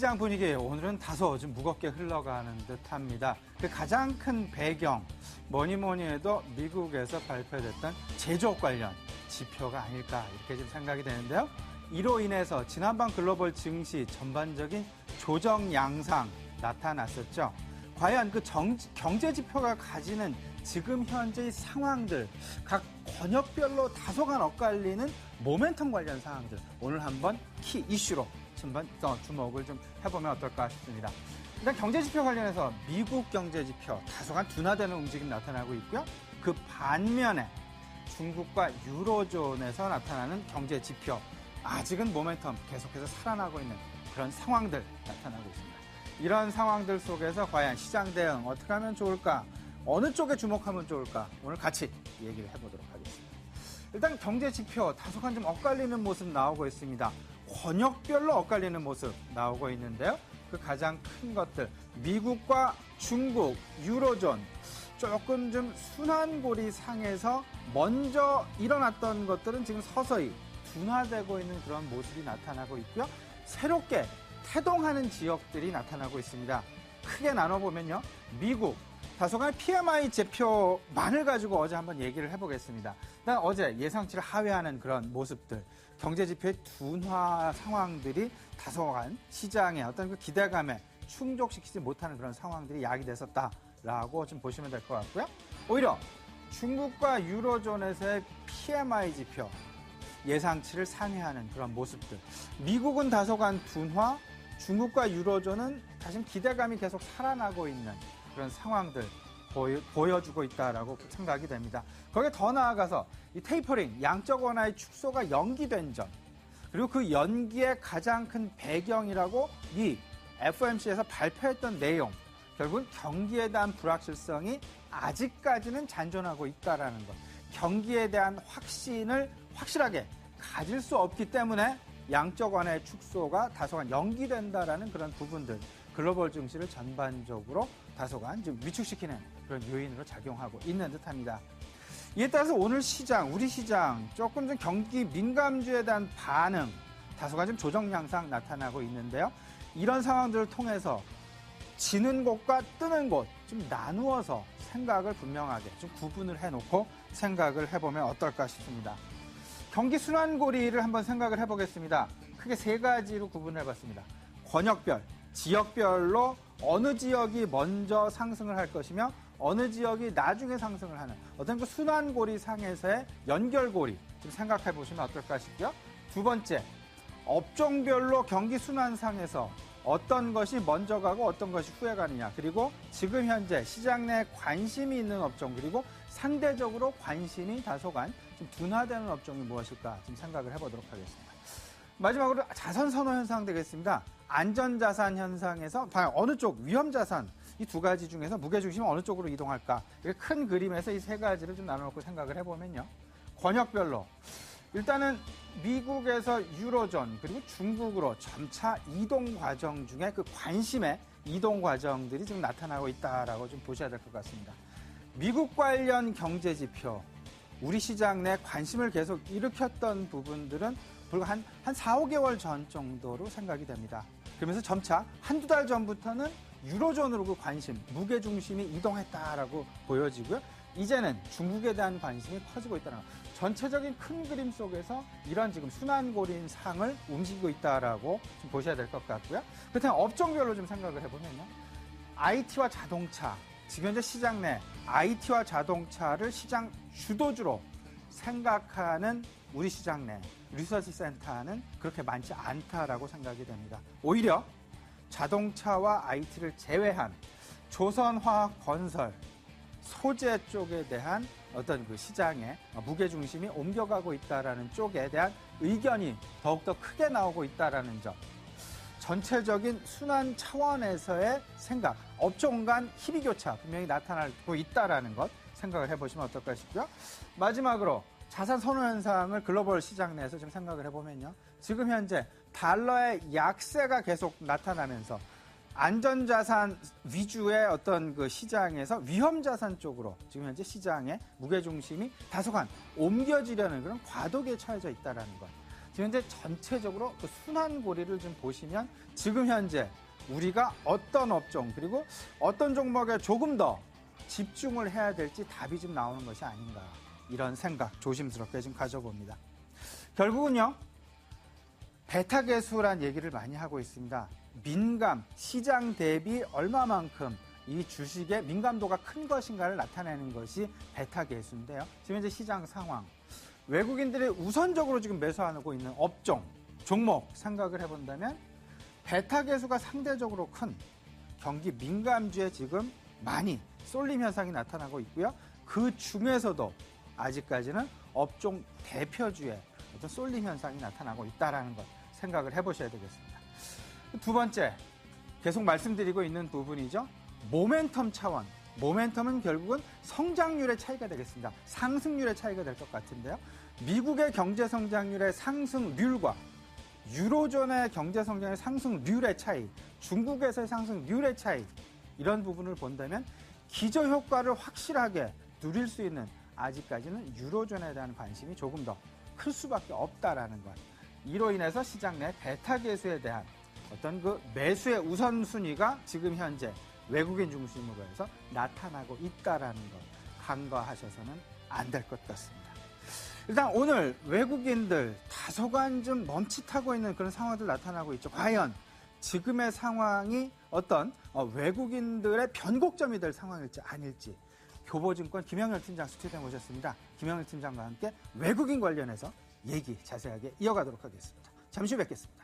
시장 분위기 오늘은 다소 좀 무겁게 흘러가는 듯합니다. 그 가장 큰 배경 뭐니 해도 미국에서 발표됐던 제조업 관련 지표가 아닐까 이렇게 좀 생각이 되는데요. 이로 인해서 지난번 글로벌 증시 전반적인 조정 양상 나타났었죠. 과연 그 경제 지표가 가지는 지금 현재의 상황들, 각 권역별로 다소간 엇갈리는 모멘텀 관련 사항들 오늘 한번 키 이슈로 주목을 좀 해보면 어떨까 싶습니다. 일단 경제 지표 관련해서 미국 경제 지표 다소간 둔화되는 움직임 나타나고 있고요. 그 반면에 중국과 유로존에서 나타나는 경제 지표 아직은 모멘텀 계속해서 살아나고 있는 그런 상황들 나타나고 있습니다. 이런 상황들 속에서 과연 시장 대응 어떻게 하면 좋을까? 어느 쪽에 주목하면 좋을까? 오늘 같이 얘기를 해보도록 하겠습니다. 일단 경제 지표 다소간 좀 엇갈리는 모습 나오고 있습니다. 권역별로 엇갈리는 모습 나오고 있는데요. 그 가장 큰 것들 미국과 중국, 유로존 조금 좀 순환고리 상에서 먼저 일어났던 것들은 지금 서서히 둔화되고 있는 그런 모습이 나타나고 있고요. 새롭게 태동하는 지역들이 나타나고 있습니다. 크게 나눠보면요. 미국, 다소간 PMI 지표만을 가지고 어제 한번 얘기를 해보겠습니다. 일단 어제 예상치를 하회하는 그런 모습들, 경제 지표의 둔화 상황들이 다소간 시장의 어떤 그 기대감에 충족시키지 못하는 그런 상황들이 야기됐었다라고 좀 보시면 될 것 같고요. 오히려 중국과 유로존에서의 PMI 지표, 예상치를 상회하는 그런 모습들. 미국은 다소간 둔화, 중국과 유로존은 다시 기대감이 계속 살아나고 있는 그런 상황들 보여주고 있다라고 생각이 됩니다. 거기에 더 나아가서 이 테이퍼링, 양적 완화의 축소가 연기된 점, 그리고 그 연기의 가장 큰 배경이라고 이 FOMC에서 발표했던 내용, 결국은 경기에 대한 불확실성이 아직까지는 잔존하고 있다라는 것. 경기에 대한 확신을 확실하게 가질 수 없기 때문에 양적 완화의 축소가 다소간 연기된다라는 그런 부분들, 글로벌 증시를 전반적으로 다소간 좀 위축시키는 그런 요인으로 작용하고 있는 듯합니다. 이에 따라서 오늘 시장, 우리 시장 조금 좀 경기 민감주에 대한 반응, 다소간 좀 조정 양상 나타나고 있는데요. 이런 상황들을 통해서 지는 곳과 뜨는 곳 좀 나누어서 생각을 분명하게 좀 구분을 해놓고 생각을 해보면 어떨까 싶습니다. 경기 순환고리를 한번 생각을 해보겠습니다. 크게 세 가지로 구분을 해봤습니다. 권역별, 지역별로 어느 지역이 먼저 상승을 할 것이며 어느 지역이 나중에 상승을 하는 어떤 그 순환고리 상에서의 연결고리 좀 생각해 보시면 어떨까 싶고요. 두 번째, 업종별로 경기 순환상에서 어떤 것이 먼저 가고 어떤 것이 후에 가느냐, 그리고 지금 현재 시장 내 관심이 있는 업종, 그리고 상대적으로 관심이 다소간 좀 둔화되는 업종이 무엇일까 좀 생각을 해보도록 하겠습니다. 마지막으로 자선 선호 현상 되겠습니다. 안전자산 현상에서 과연 어느 쪽, 위험자산 이 두 가지 중에서 무게중심은 어느 쪽으로 이동할까, 이렇게 큰 그림에서 이 세 가지를 좀 나눠놓고 생각을 해보면요. 권역별로 일단은 미국에서 유로존 그리고 중국으로 점차 이동 과정 중에 그 관심의 이동 과정들이 지금 나타나고 있다라고 좀 보셔야 될 것 같습니다. 미국 관련 경제 지표, 우리 시장 내 관심을 계속 일으켰던 부분들은 불과 한 4, 5개월 전 정도로 생각이 됩니다. 그러면서 점차 한두 달 전부터는 유로존으로 그 관심, 무게중심이 이동했다라고 보여지고요. 이제는 중국에 대한 관심이 커지고 있다는 것. 전체적인 큰 그림 속에서 이런 지금 순환고리인 상을 움직이고 있다라고 좀 보셔야 될 것 같고요. 그렇다면 업종별로 좀 생각을 해보면요. IT와 자동차, 지금 현재 시장 내 IT와 자동차를 시장 주도주로 생각하는 우리 시장 내 리서치 센터는 그렇게 많지 않다라고 생각이 됩니다. 오히려 자동차와 IT를 제외한 조선화학 건설, 소재 쪽에 대한 어떤 그 시장의 무게중심이 옮겨가고 있다라는 쪽에 대한 의견이 더욱더 크게 나오고 있다라는 점. 전체적인 순환 차원에서의 생각, 업종 간 희비교차 분명히 나타나고 있다라는 것 생각을 해보시면 어떨까 싶고요. 마지막으로 자산 선호 현상을 글로벌 시장 내에서 좀 생각을 해보면요. 지금 현재 달러의 약세가 계속 나타나면서 안전자산 위주의 어떤 그 시장에서 위험자산 쪽으로 지금 현재 시장의 무게중심이 다소간 옮겨지려는 그런 과도기에 처해져 있다는 것. 지금 현재 전체적으로 그 순환고리를 좀 보시면 지금 현재 우리가 어떤 업종 그리고 어떤 종목에 조금 더 집중을 해야 될지 답이 좀 나오는 것이 아닌가 이런 생각 조심스럽게 좀 가져봅니다. 결국은요. 베타 계수란 얘기를 많이 하고 있습니다. 민감, 시장 대비 얼마만큼 이 주식의 민감도가 큰 것인가를 나타내는 것이 베타 계수인데요. 지금 현재 시장 상황, 외국인들이 우선적으로 지금 매수하고 있는 업종, 종목 생각을 해본다면 베타 계수가 상대적으로 큰 경기 민감주에 지금 많이 쏠림 현상이 나타나고 있고요. 그 중에서도 아직까지는 업종 대표주에 어떤 쏠림 현상이 나타나고 있다는 것 생각을 해보셔야 되겠습니다. 두 번째, 계속 말씀드리고 있는 부분이죠. 모멘텀 차원. 모멘텀은 결국은 성장률의 차이가 되겠습니다. 상승률의 차이가 될 것 같은데요. 미국의 경제 성장률의 상승률과 유로존의 경제 성장의 상승률의 차이, 중국에서의 상승률의 차이, 이런 부분을 본다면 기저효과를 확실하게 누릴 수 있는 아직까지는 유로존에 대한 관심이 조금 더 클 수밖에 없다라는 것. 이로 인해서 시장 내 베타 계수에 대한 어떤 그 매수의 우선순위가 지금 현재 외국인 중심으로 해서 나타나고 있다라는 것 간과하셔서는 안 될 것 같습니다. 일단 오늘 외국인들 다소간 좀 멈칫하고 있는 그런 상황들 나타나고 있죠. 과연 지금의 상황이 어떤 외국인들의 변곡점이 될 상황일지 아닐지 교보증권 김영렬 팀장 스튜디오에 모셨습니다. 김영렬 팀장과 함께 외국인 관련해서 얘기 자세하게 이어가도록 하겠습니다. 잠시 후 뵙겠습니다.